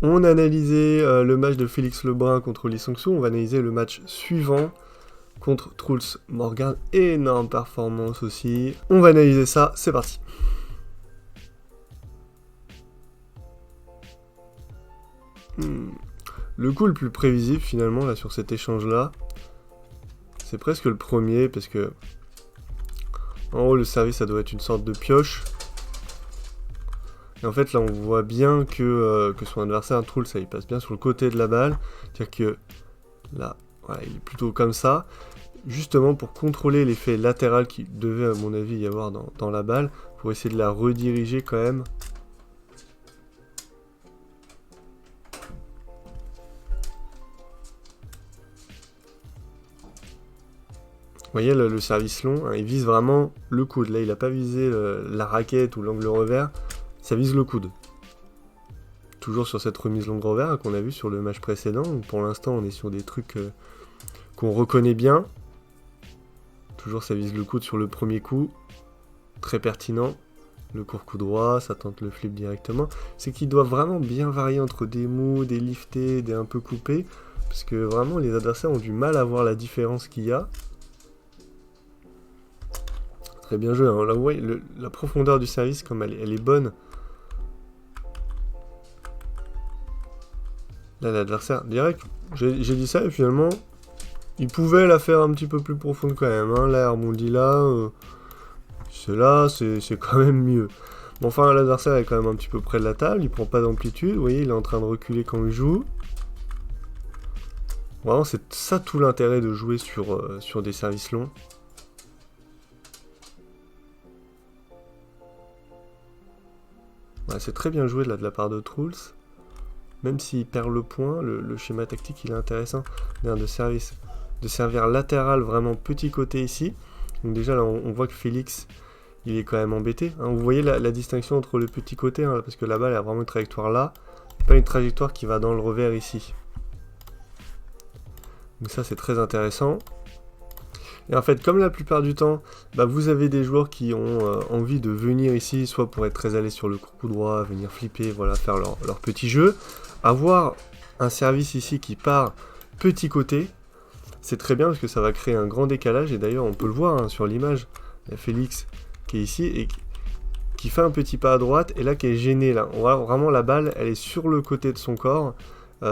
On a analysé le match de Félix Lebrun contre Lee Sung-soo, on va analyser le match suivant contre Truls Morgan, énorme performance aussi. On va analyser ça, c'est parti. Le coup le plus prévisible finalement là sur cet échange là, c'est presque le premier parce que en haut le service ça doit être une sorte de pioche. Et en fait là on voit bien que son adversaire Truls ça il passe bien sur le côté de la balle. C'est-à-dire que là voilà, il est plutôt comme ça. Justement pour contrôler l'effet latéral qui devait à mon avis y avoir dans la balle, pour essayer de la rediriger quand même. Vous voyez le service long, hein, il vise vraiment le coude. Là il n'a pas visé la raquette ou l'angle revers, ça vise le coude. Toujours sur cette remise longue revers hein, qu'on a vu sur le match précédent. Pour l'instant on est sur des trucs qu'on reconnaît bien. Toujours ça vise le coude sur le premier coup, très pertinent. Le court coup droit, ça tente le flip directement. C'est qu'il doit vraiment bien varier entre des mous, des liftés, des un peu coupés. Parce que vraiment les adversaires ont du mal à voir la différence qu'il y a. Très bien joué, hein. Là vous voyez la profondeur du service comme elle est bonne. Là l'adversaire, direct, j'ai dit ça et finalement il pouvait la faire un petit peu plus profonde quand même. Hein. Là rebondit là, c'est quand même mieux. Bon, enfin l'adversaire est quand même un petit peu près de la table, il prend pas d'amplitude, vous voyez il est en train de reculer quand il joue. Vraiment c'est ça tout l'intérêt de jouer sur des services longs. Ouais, c'est très bien joué là de la part de Truls. Même s'il perd le point, le schéma tactique il est intéressant. De servir latéral vraiment petit côté ici. Donc déjà là on voit que Félix il est quand même embêté. Hein. Vous voyez la distinction entre le petit côté, hein, parce que la balle a vraiment une trajectoire là, pas une trajectoire qui va dans le revers ici. Donc ça c'est très intéressant. Et en fait, comme la plupart du temps, bah, vous avez des joueurs qui ont envie de venir ici, soit pour être très à l'aise sur le coup droit, venir flipper, voilà, faire leur petit jeu. Avoir un service ici qui part petit côté, c'est très bien parce que ça va créer un grand décalage. Et d'ailleurs, on peut le voir hein, sur l'image, il y a Félix qui est ici et qui fait un petit pas à droite et là qui est gêné. Là, on voit vraiment la balle, elle est sur le côté de son corps.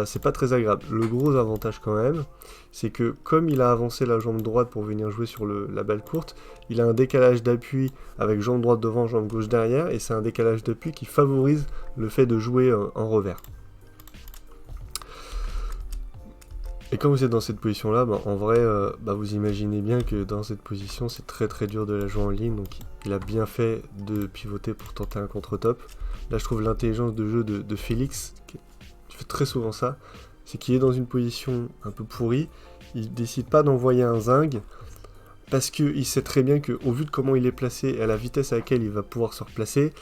C'est pas très agréable. Le gros avantage quand même, c'est que comme il a avancé la jambe droite pour venir jouer sur la balle courte, il a un décalage d'appui avec jambe droite devant, jambe gauche derrière, et c'est un décalage d'appui qui favorise le fait de jouer en revers. Et quand vous êtes dans cette position là, bah, en vrai, vous imaginez bien que dans cette position c'est très très dur de la jouer en ligne, donc il a bien fait de pivoter pour tenter un contre-top. Là je trouve l'intelligence de jeu de Félix, qui fait très souvent ça, c'est qu'il est dans une position un peu pourrie, il décide pas d'envoyer un zing, parce qu'il sait très bien qu'au vu de comment il est placé et à la vitesse à laquelle il va pouvoir se replacer,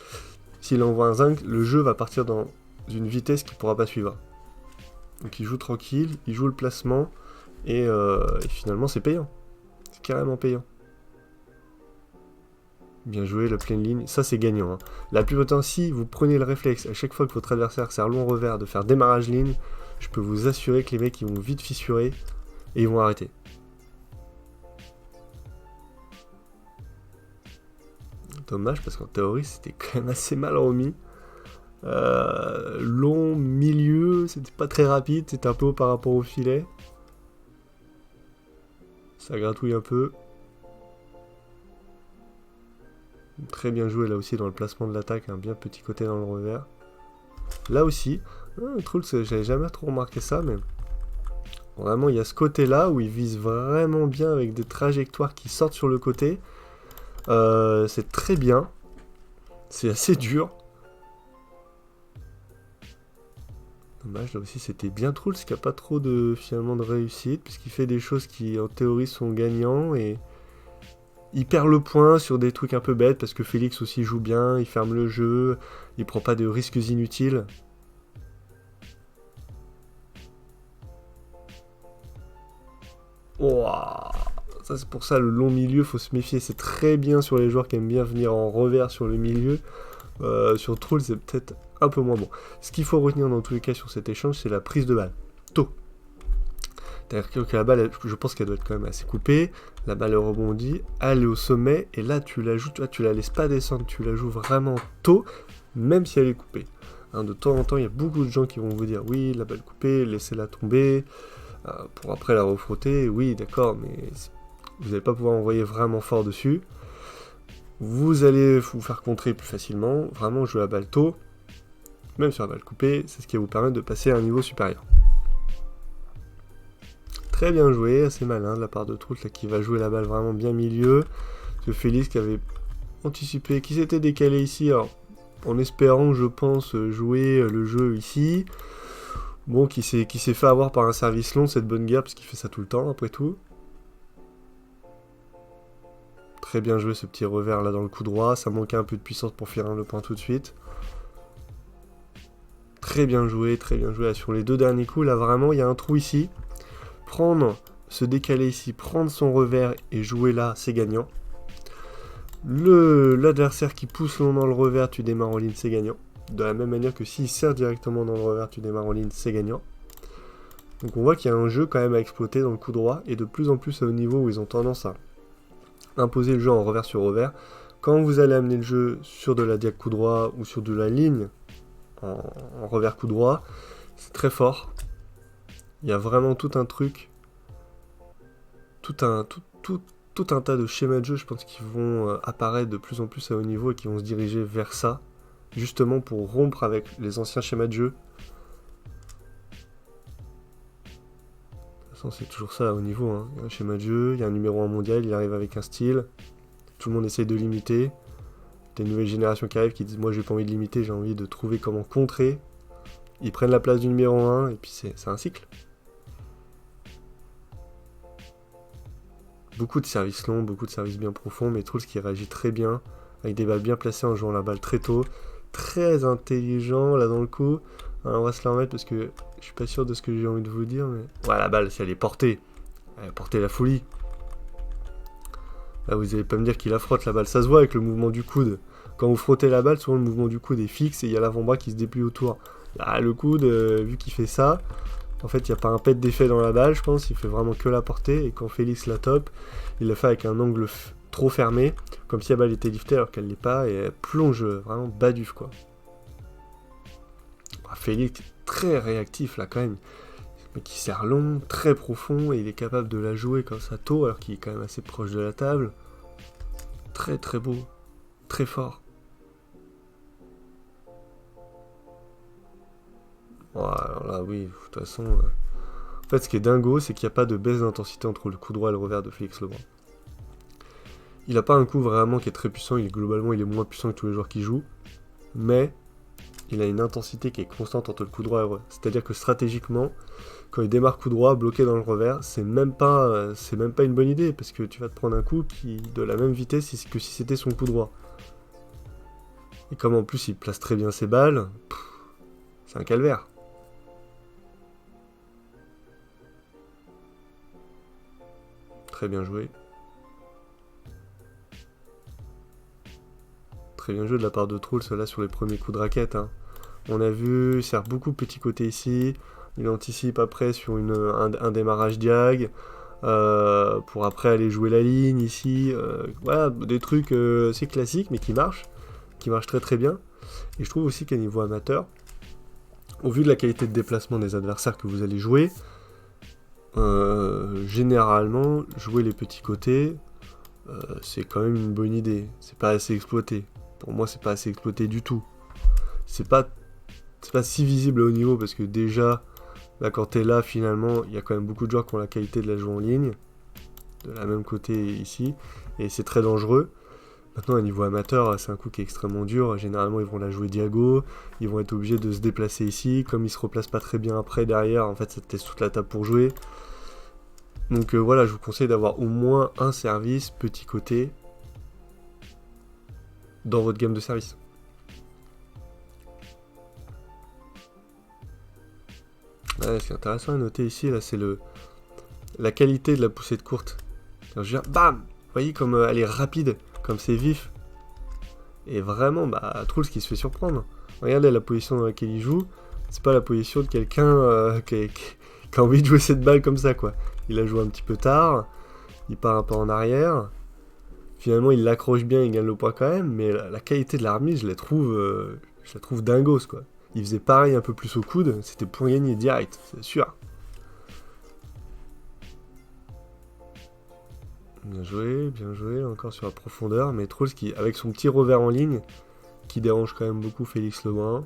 s'il envoie un zing, le jeu va partir dans une vitesse qu'il pourra pas suivre. Donc il joue tranquille, il joue le placement, et finalement c'est payant. C'est carrément payant. Bien joué, la pleine ligne, ça c'est gagnant. Hein. La plupart du temps, si vous prenez le réflexe à chaque fois que votre adversaire sert long revers de faire démarrage ligne, je peux vous assurer que les mecs ils vont vite fissurer et ils vont arrêter. Dommage parce qu'en théorie c'était quand même assez mal remis. Long, milieu, c'était pas très rapide, c'était un peu haut par rapport au filet. Ça gratouille un peu. Très bien joué là aussi dans le placement de l'attaque, un bien petit côté dans le revers. Là aussi, Truls, j'avais jamais trop remarqué ça, mais vraiment il y a ce côté là où il vise vraiment bien avec des trajectoires qui sortent sur le côté. C'est très bien, c'est assez dur. Dommage, là aussi c'était bien Truls qui a pas trop de finalement de réussite, puisqu'il fait des choses qui en théorie sont gagnants et il perd le point sur des trucs un peu bêtes parce que Félix aussi joue bien, il ferme le jeu, il prend pas de risques inutiles. Ouah, ça c'est pour ça le long milieu, faut se méfier, c'est très bien sur les joueurs qui aiment bien venir en revers sur le milieu. Sur Truls c'est peut-être un peu moins bon. Ce qu'il faut retenir dans tous les cas sur cet échange, c'est la prise de balle, tôt. C'est-à-dire que la balle, je pense qu'elle doit être quand même assez coupée, la balle rebondit, elle est au sommet, et là tu la joues, tu la laisses pas descendre, tu la joues vraiment tôt, même si elle est coupée. Hein, de temps en temps, il y a beaucoup de gens qui vont vous dire, oui, la balle coupée, laissez-la tomber, pour après la refrotter, oui, d'accord, mais vous n'allez pas pouvoir envoyer vraiment fort dessus. Vous allez vous faire contrer plus facilement, vraiment jouer la balle tôt, même sur la balle coupée, c'est ce qui va vous permettre de passer à un niveau supérieur. Très bien joué, assez malin de la part de Trout là, qui va jouer la balle vraiment bien milieu. Parce que Félix qui avait anticipé, qui s'était décalé ici, alors, en espérant, je pense, jouer le jeu ici. Bon, qui s'est fait avoir par un service long, cette bonne guerre, parce qu'il fait ça tout le temps, après tout. Très bien joué ce petit revers là dans le coup droit, ça manquait un peu de puissance pour finir le point tout de suite. Très bien joué là, sur les deux derniers coups, là vraiment, il y a un trou ici. Prendre, se décaler ici, prendre son revers et jouer là, c'est gagnant. L'adversaire qui pousse long dans le revers, tu démarres en ligne, c'est gagnant. De la même manière que s'il sert directement dans le revers, tu démarres en ligne, c'est gagnant. Donc on voit qu'il y a un jeu quand même à exploiter dans le coup droit, et de plus en plus au niveau où ils ont tendance à imposer le jeu en revers sur revers. Quand vous allez amener le jeu sur de la diac coup droit ou sur de la ligne en revers coup droit, c'est très fort. Il y a vraiment tout un truc, tout un tas de schémas de jeu, je pense, qui vont apparaître de plus en plus à haut niveau et qui vont se diriger vers ça, justement pour rompre avec les anciens schémas de jeu. De toute façon, c'est toujours ça à haut niveau, hein. Il y a un schéma de jeu, il y a un numéro 1 mondial, il arrive avec un style, tout le monde essaye de l'imiter. Des nouvelles générations qui arrivent qui disent moi j'ai pas envie de l'imiter, j'ai envie de trouver comment contrer. Ils prennent la place du numéro 1 et puis c'est un cycle. Beaucoup de services longs, beaucoup de services bien profonds, mais Trout qui réagit très bien, avec des balles bien placées en jouant la balle très tôt. Très intelligent là dans le coup. Alors, on va se la remettre parce que je suis pas sûr de ce que j'ai envie de vous dire, mais... Ouais, la balle, si elle est portée, elle a porté la folie. Là, vous allez pas me dire qu'il la frotte la balle, ça se voit avec le mouvement du coude. Quand vous frottez la balle, souvent le mouvement du coude est fixe et il y a l'avant-bras qui se déplie autour. Là, le coude, vu qu'il fait ça... En fait, il n'y a pas un pet d'effet dans la balle, je pense, il fait vraiment que la portée, et quand Félix la top, il la fait avec un angle trop fermé, comme si la balle était liftée alors qu'elle l'est pas, et elle plonge vraiment baduf, quoi. Félix est très réactif, là, quand même, mais qui sert long, très profond, et il est capable de la jouer comme ça tôt, alors qu'il est quand même assez proche de la table. Très très beau, très fort. Ouais, alors là, oui, de toute façon... En fait, ce qui est dingo, c'est qu'il n'y a pas de baisse d'intensité entre le coup droit et le revers de Félix Lebrun. Il n'a pas un coup vraiment qui est très puissant, globalement, il est moins puissant que tous les joueurs qui jouent, mais il a une intensité qui est constante entre le coup droit et le revers. C'est-à-dire que stratégiquement, quand il démarre coup droit, bloqué dans le revers, c'est même pas une bonne idée, parce que tu vas te prendre un coup qui de la même vitesse que si c'était son coup droit. Et comme en plus il place très bien ses balles, c'est un calvaire. Très bien joué. Très bien joué de la part de Trout, là sur les premiers coups de raquette. Hein. On a vu, il sert beaucoup petit côté ici. Il anticipe après sur un démarrage diag. Pour après aller jouer la ligne ici. Voilà, des trucs assez classiques mais qui marchent très très bien. Et je trouve aussi qu'à niveau amateur, au vu de la qualité de déplacement des adversaires que vous allez jouer, généralement, jouer les petits côtés, c'est quand même une bonne idée. C'est pas assez exploité. Pour moi, c'est pas assez exploité du tout. C'est pas si visible à haut niveau parce que déjà, là, quand t'es là, finalement, il y a quand même beaucoup de joueurs qui ont la qualité de la jouer en ligne, de la même côté ici, et c'est très dangereux. Maintenant, à niveau amateur, c'est un coup qui est extrêmement dur. Généralement, ils vont la jouer diago, ils vont être obligés de se déplacer ici. Comme ils se replacent pas très bien après, derrière, en fait, ça te teste toute la table pour jouer. Donc voilà, je vous conseille d'avoir au moins un service petit côté dans votre gamme de service. Ouais, ce qui est intéressant à noter ici, là, c'est la qualité de la poussée de courte. Alors, je veux dire, bam! Vous voyez comme elle est rapide, comme c'est vif. Et vraiment, Trout qui se fait surprendre. Regardez la position dans laquelle il joue. C'est pas la position de quelqu'un qui a envie de jouer cette balle comme ça, quoi. Il a joué un petit peu tard. Il part un peu en arrière. Finalement, il l'accroche bien, il gagne le point quand même. Mais la qualité de la remise, je la trouve dingos, quoi. Il faisait pareil un peu plus au coude. C'était point gagné direct, c'est sûr. Bien joué, encore sur la profondeur. Mais Trolls qui, avec son petit revers en ligne, qui dérange quand même beaucoup Félix Lebrun.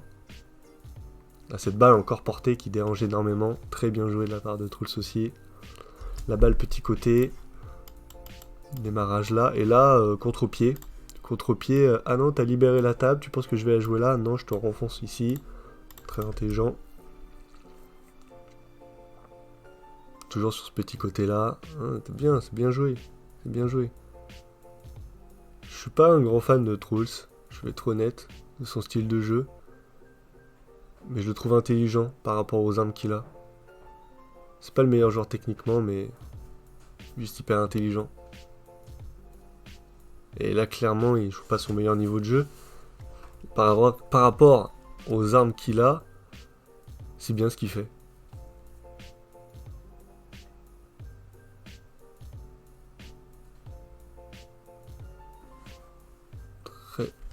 Là, cette balle encore portée qui dérange énormément. Très bien joué de la part de Trolls aussi. La balle petit côté. Démarrage là. Et là, contre-pied. Contre-pied. Ah non, t'as libéré la table. Tu penses que je vais la jouer là? Non, je te renfonce ici. Très intelligent. Toujours sur ce petit côté là. Ah, c'est bien joué. C'est bien joué. Je suis pas un grand fan de Trolls. Je vais être honnête. De son style de jeu. Mais je le trouve intelligent par rapport aux armes qu'il a. C'est pas le meilleur joueur techniquement, mais juste hyper intelligent. Et là, clairement, il joue pas son meilleur niveau de jeu. Par rapport aux armes qu'il a, c'est bien ce qu'il fait.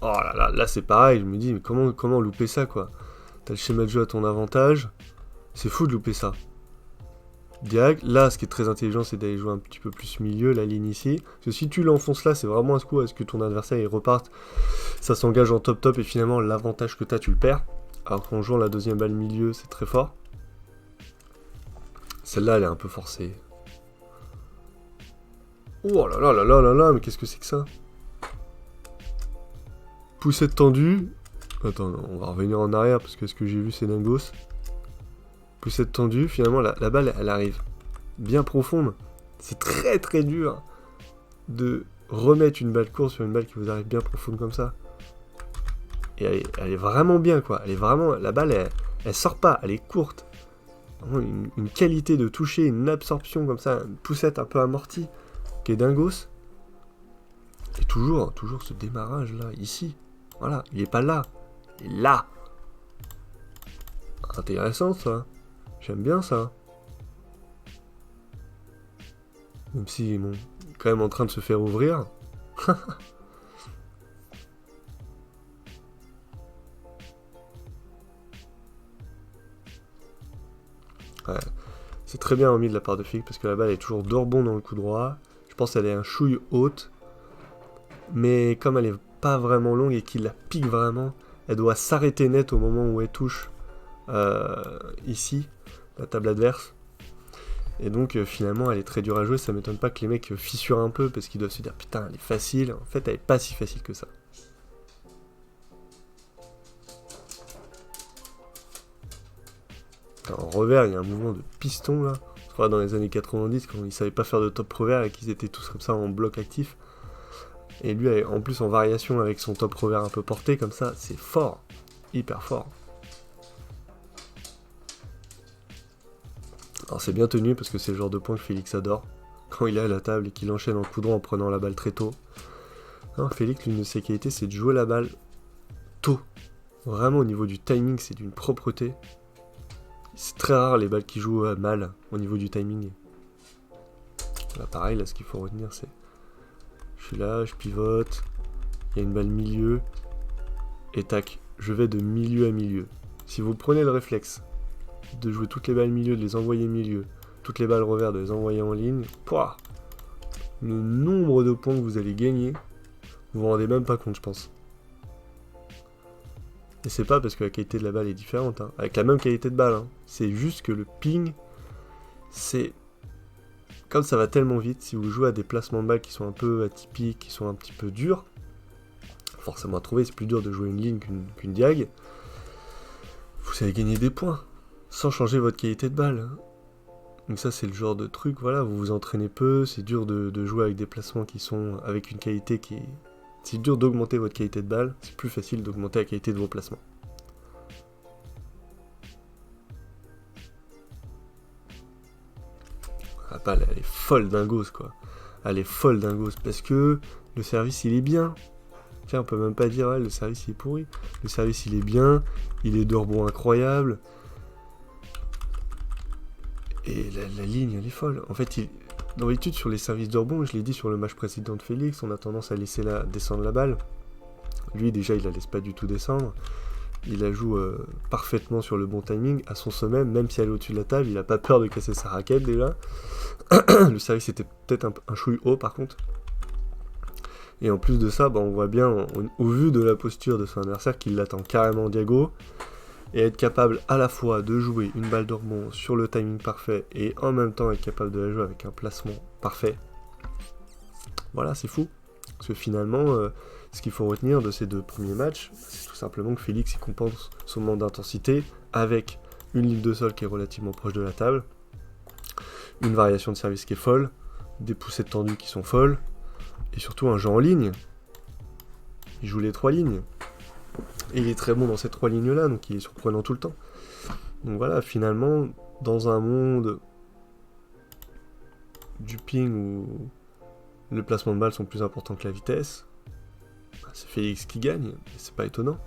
Oh là là, là c'est pareil, je me dis, mais comment louper ça, quoi? T'as le schéma de jeu à ton avantage. C'est fou de louper ça. Diag, là, ce qui est très intelligent, c'est d'aller jouer un petit peu plus milieu, la ligne ici. Parce que si tu l'enfonces là, c'est vraiment un coup à ce que ton adversaire il reparte. Ça s'engage en top et finalement, l'avantage que t'as, tu le perds. Alors qu'en jouant la deuxième balle milieu, c'est très fort. Celle-là, elle est un peu forcée. Oh là là là là là là, mais qu'est-ce que c'est que ça? Poussette tendue. Attends, non, on va revenir en arrière parce que ce que j'ai vu, c'est dingos. Poussette tendue, finalement, la balle, elle arrive bien profonde. C'est très très dur de remettre une balle courte sur une balle qui vous arrive bien profonde comme ça. Et elle est vraiment bien, quoi. Elle est vraiment... La balle, elle sort pas, elle est courte. Vraiment une qualité de toucher, une absorption comme ça, une poussette un peu amortie, qui est dingos. Et toujours ce démarrage là, ici. Voilà, il est pas là. Il est là. Intéressant ça. J'aime bien ça. Même si, bon, il est quand même en train de se faire ouvrir. Ouais, c'est très bien remis de la part de Fig parce que la balle est toujours de rebond dans le coup droit. Je pense qu'elle est un chouille haute. Mais comme elle est pas vraiment longue et qu'il la pique vraiment, elle doit s'arrêter net au moment où elle touche ici, la table adverse. Et donc finalement elle est très dure à jouer, ça m'étonne pas que les mecs fissurent un peu parce qu'ils doivent se dire putain elle est facile, en fait elle est pas si facile que ça. En revers il y a un mouvement de piston là, je crois dans les années 90 quand ils savaient pas faire de top revers et qu'ils étaient tous comme ça en bloc actif. Et lui en plus en variation avec son top revers un peu porté comme ça, c'est fort, hyper fort. Alors c'est bien tenu parce que c'est le genre de point que Félix adore. Quand il est à la table et qu'il enchaîne en coup droit en prenant la balle très tôt. Non, Félix, l'une de ses qualités, c'est de jouer la balle tôt. Vraiment au niveau du timing, c'est d'une propreté. C'est très rare les balles qui jouent mal au niveau du timing. Là pareil, là ce qu'il faut retenir c'est... Je suis là, je pivote. Il y a une balle milieu. Et tac, je vais de milieu à milieu. Si vous prenez le réflexe de jouer toutes les balles milieu, de les envoyer milieu, toutes les balles revers, de les envoyer en ligne, pouah, le nombre de points que vous allez gagner, vous vous rendez même pas compte, je pense. Et c'est pas parce que la qualité de la balle est différente, hein, avec la même qualité de balle, hein. C'est juste que le ping, c'est... Comme ça va tellement vite, si vous jouez à des placements de balles qui sont un peu atypiques, qui sont un petit peu durs, forcément à trouver, c'est plus dur de jouer une ligne qu'une diag, vous allez gagner des points, sans changer votre qualité de balle. Donc ça c'est le genre de truc, voilà, vous vous entraînez peu, c'est dur de jouer avec des placements qui sont avec une qualité qui est... C'est dur d'augmenter votre qualité de balle, c'est plus facile d'augmenter la qualité de vos placements. La balle elle est folle dingos quoi. Elle est folle dingos parce que le service il est bien. Tiens, on peut même pas dire, ouais, le service il est pourri. Le service il est bien, il est de rebond incroyable. Et la ligne, elle est folle. En fait, d'habitude, sur les services de rebond, je l'ai dit sur le match précédent de Félix, on a tendance à laisser descendre la balle. Lui, déjà, il la laisse pas du tout descendre. Il la joue parfaitement sur le bon timing, à son sommet, même si elle est au-dessus de la table, il a pas peur de casser sa raquette déjà. Le service était peut-être un chouille haut par contre. Et en plus de ça, on voit bien, au vu de la posture de son adversaire, qu'il l'attend carrément diago, et être capable à la fois de jouer une balle de rebond sur le timing parfait, et en même temps être capable de la jouer avec un placement parfait. Voilà, c'est fou. Parce que finalement, ce qu'il faut retenir de ces 2 premiers matchs, c'est tout simplement que Félix il compense son manque d'intensité avec une ligne de sol qui est relativement proche de la table, une variation de service qui est folle, des poussées tendues qui sont folles, et surtout un jeu en ligne. Il joue les 3 lignes. Et il est très bon dans ces 3 lignes-là, donc il est surprenant tout le temps. Donc voilà, finalement, dans un monde du ping où le placement de balles sont plus importants que la vitesse, c'est Félix qui gagne, c'est pas étonnant.